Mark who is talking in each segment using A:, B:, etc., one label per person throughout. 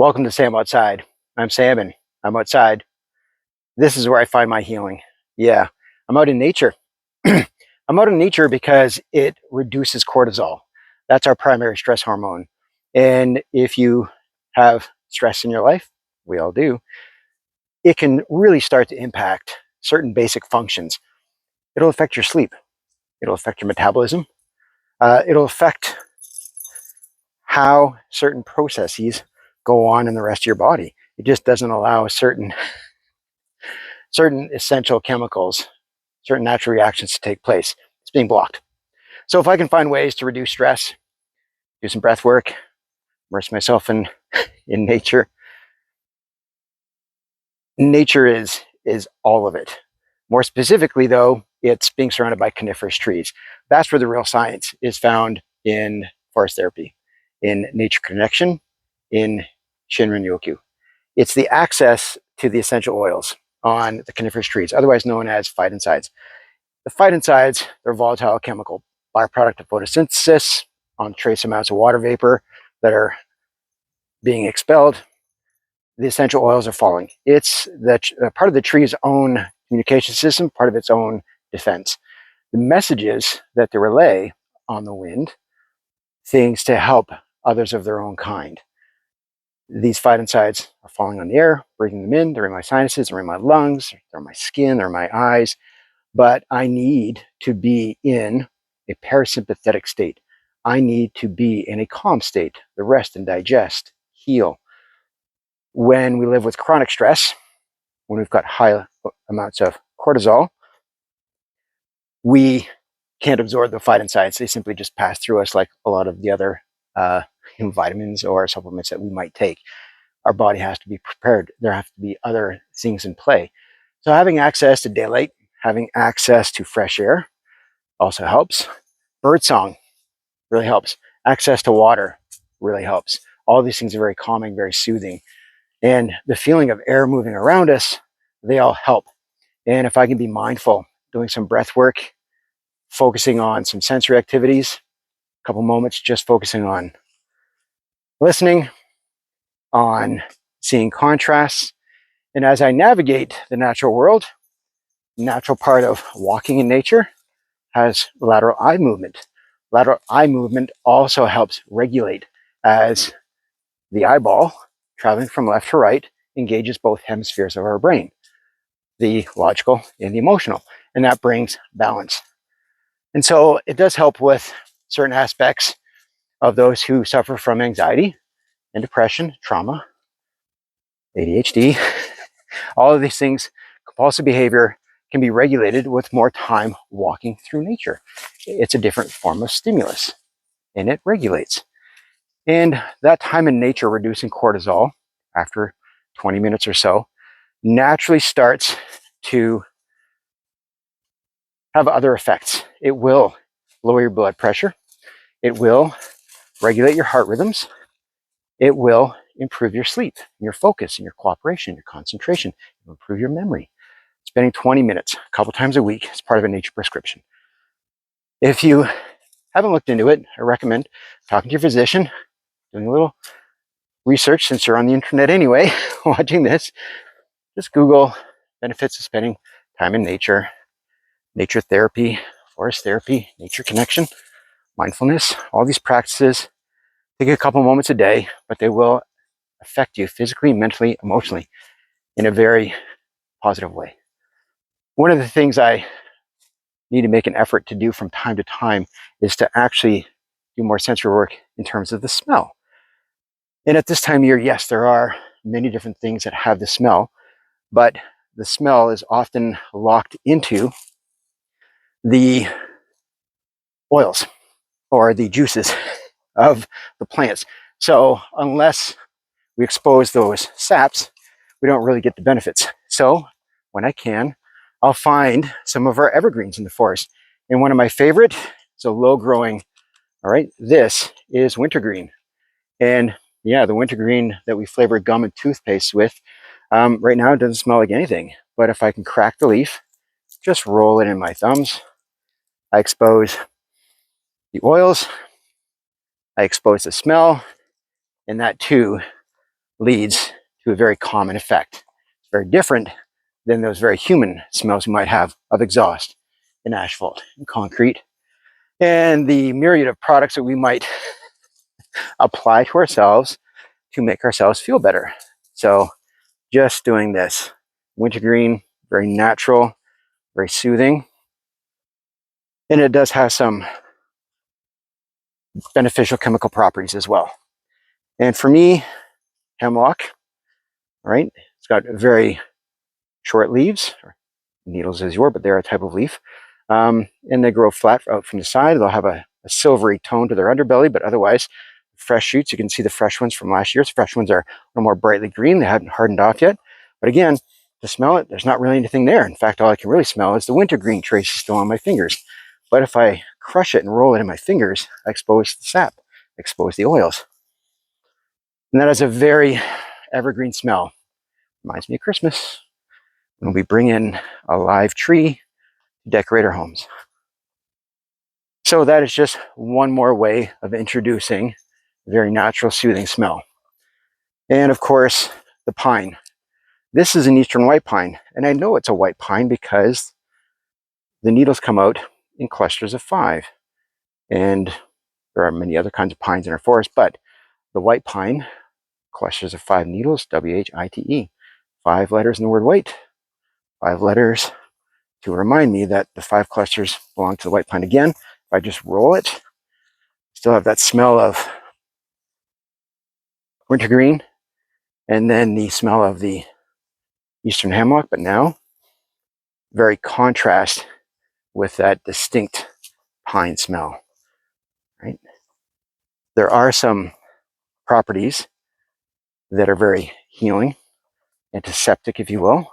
A: Welcome to Sam Outside. I'm Sam and I'm outside. This is where I find my healing. Yeah, I'm out in nature. I'm out in nature because it reduces cortisol. That's our primary stress hormone. And if you have stress in your life, we all do, it can really start to impact certain basic functions. It'll affect your sleep. It'll affect your metabolism. It'll affect how certain processes go on in the rest of your body. It just doesn't allow certain essential chemicals, certain natural reactions to take place. It's being blocked. So if I can find ways to reduce stress, do some breath work, immerse myself in nature. Nature is all of it. More specifically, though, it's being surrounded by coniferous trees. That's where the real science is found in forest therapy, in nature connection, in Shinrin-yoku. It's the access to the essential oils on the coniferous trees, otherwise known as phytoncides. The phytoncides, they're volatile chemical byproduct of photosynthesis on trace amounts of water vapor that are being expelled. The essential oils are falling. It's part of the tree's own communication system, part of its own defense. The messages that they relay on the wind, things to help others of their own kind. These phytoncides are falling on the air, breathing them in. They're in my sinuses, they're in my lungs, they're in my skin, they're in my eyes. But I need to be in a parasympathetic state. I need to be in a calm state, the rest and digest, heal. When we live with chronic stress, when we've got high amounts of cortisol, we can't absorb the phytoncides. They simply just pass through us like a lot of the other vitamins or supplements that we might take. Our body has to be prepared. There have to be other things in play. So having access to daylight, having access to fresh air also helps. Birdsong really helps. Access to water really helps. All these things are very calming, very soothing. And the feeling of air moving around us, they all help. And if I can be mindful, doing some breath work, focusing on some sensory activities, a couple moments just focusing on listening, on seeing contrasts. And as I navigate the natural world, natural part of walking in nature has lateral eye movement. Lateral eye movement also helps regulate as the eyeball, traveling from left to right, engages both hemispheres of our brain, the logical and the emotional, and that brings balance. And so it does help with certain aspects of those who suffer from anxiety and depression, trauma, ADHD. All of these things, compulsive behavior, can be regulated with more time walking through nature. It's a different form of stimulus, and it regulates. And that time in nature reducing cortisol after 20 minutes or so naturally starts to have other effects. It will lower your blood pressure. It will regulate your heart rhythms. It will improve your sleep, your focus, and your cooperation, your concentration. It will improve your memory. Spending 20 minutes a couple times a week is part of a nature prescription. If you haven't looked into it, I recommend talking to your physician, doing a little research since you're on the internet anyway, watching this. Just Google benefits of spending time in nature, nature therapy, forest therapy, nature connection, mindfulness. All these practices take a couple moments a day, but they will affect you physically, mentally, emotionally in a very positive way. One of the things I need to make an effort to do from time to time is to actually do more sensory work in terms of the smell. And at this time of year, yes, there are many different things that have the smell, but the smell is often locked into the oils or the juices of the plants. So unless we expose those saps, we don't really get the benefits. So when I can, I'll find some of our evergreens in the forest. And one of my favorite, it's a low growing, all right, this is wintergreen. And yeah, the wintergreen that we flavor gum and toothpaste with, right now it doesn't smell like anything. But if I can crack the leaf, just roll it in my thumbs, I expose the oils, I expose the smell, and that too leads to a very common effect. It's very different than those very human smells we might have of exhaust and asphalt and concrete and the myriad of products that we might apply to ourselves to make ourselves feel better. So just doing this wintergreen, very natural, very soothing, and it does have some beneficial chemical properties as well. And for me, hemlock, right? It's got very short leaves, or needles as yours, but they're a type of leaf. And they grow flat out from the side. They'll have a silvery tone to their underbelly, but otherwise, fresh shoots. You can see the fresh ones from last year. The fresh ones are a little more brightly green. They haven't hardened off yet. But again, to smell it, there's not really anything there. In fact, all I can really smell is the wintergreen traces still on my fingers. But if I crush it and roll it in my fingers, I expose the sap, expose the oils. And that has a very evergreen smell. Reminds me of Christmas when we bring in a live tree to decorate our homes. So that is just one more way of introducing a very natural, soothing smell. And of course, the pine. This is an eastern white pine, and I know it's a white pine because the needles come out in clusters of 5. And there are many other kinds of pines in our forest, but the white pine, clusters of 5 needles, W-H-I-T-E. 5 letters in the word white, 5 letters to remind me that the 5 clusters belong to the white pine again. If I just roll it, still have that smell of wintergreen and then the smell of the eastern hemlock, but now very contrast with that distinct pine smell, right? There are some properties that are very healing, antiseptic, if you will.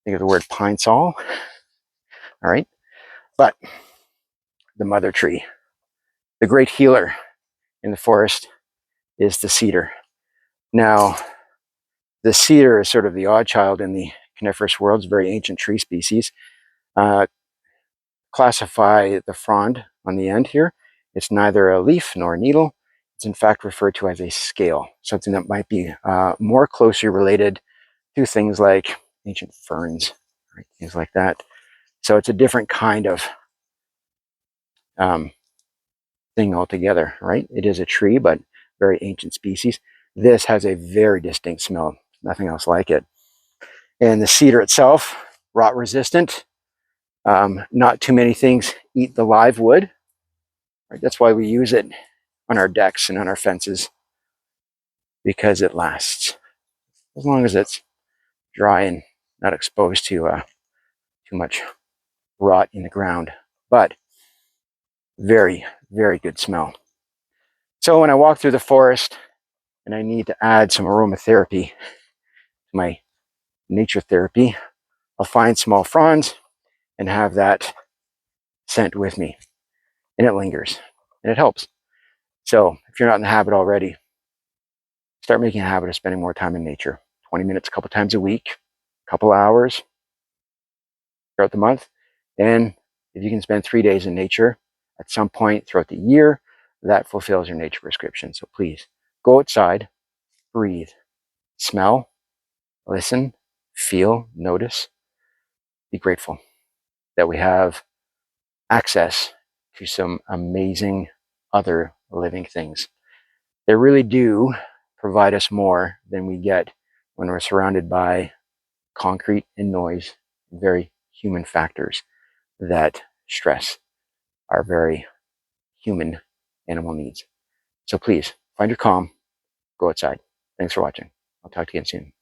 A: Think of the word pine sol, all right? But the mother tree, the great healer in the forest is the cedar. Now, the cedar is sort of the odd child in the coniferous world. It's a very ancient tree species. Classify the frond on the end here. It's neither a leaf nor a needle. It's in fact referred to as a scale, something that might be more closely related to things like ancient ferns, right? Things like that. So it's a different kind of thing altogether, right? It is a tree, but very ancient species. This has a very distinct smell, nothing else like it. And the cedar itself, rot resistant. Not too many things eat the live wood. Right? That's why we use it on our decks and on our fences, because it lasts as long as it's dry and not exposed to too much rot in the ground. But very, very good smell. So when I walk through the forest and I need to add some aromatherapy to my nature therapy, I'll find small fronds and have that scent with me. And it lingers and it helps. So if you're not in the habit already, start making a habit of spending more time in nature. 20 minutes a couple times a week, a couple hours throughout the month. And if you can spend 3 days in nature at some point throughout the year, that fulfills your nature prescription. So please go outside, breathe, smell, listen, feel, notice, be grateful that we have access to some amazing other living things. They really do provide us more than we get when we're surrounded by concrete and noise, very human factors that stress our very human animal needs. So please find your calm, go outside. Thanks for watching. I'll talk to you again soon.